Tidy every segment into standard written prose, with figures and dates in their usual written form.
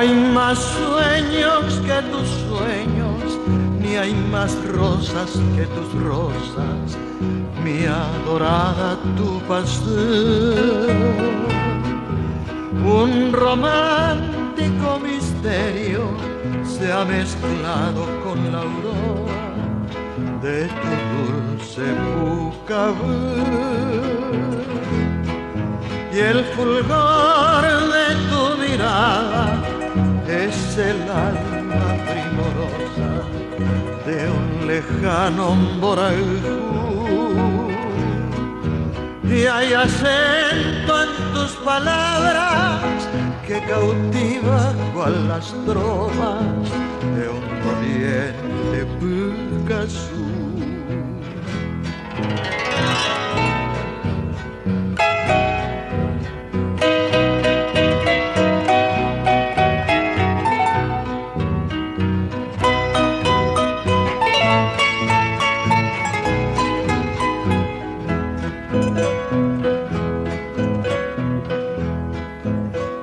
hay más sueños que tus sueños, ni hay más rosas que tus rosas, mi adorada tu pasión. Un romántico misterio se ha mezclado con la aurora de tu dulce pucabú. Y el fulgor de tu mirada es el alma primorosa de un lejano Morajú. Y hay acento en tus palabras que cautiva cual las trovas de un doliente Picasso.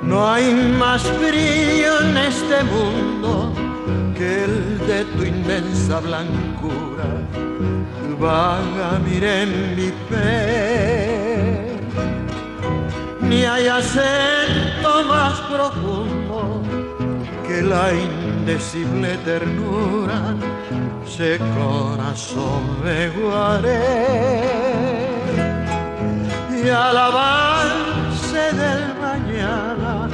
No hay más brillo en este mundo que el de tu inmensa blancura. Vaga miré en mi fe, ni hay acento más profundo que la indecible ternura. Se corazón me guaré y al avance del mañana,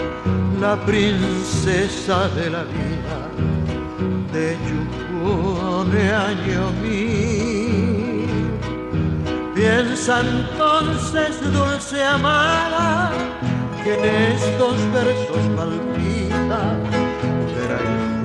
la princesa de la vida de Yucú de año mí. Piensa entonces, dulce amada, que en estos versos palpita Veracruz.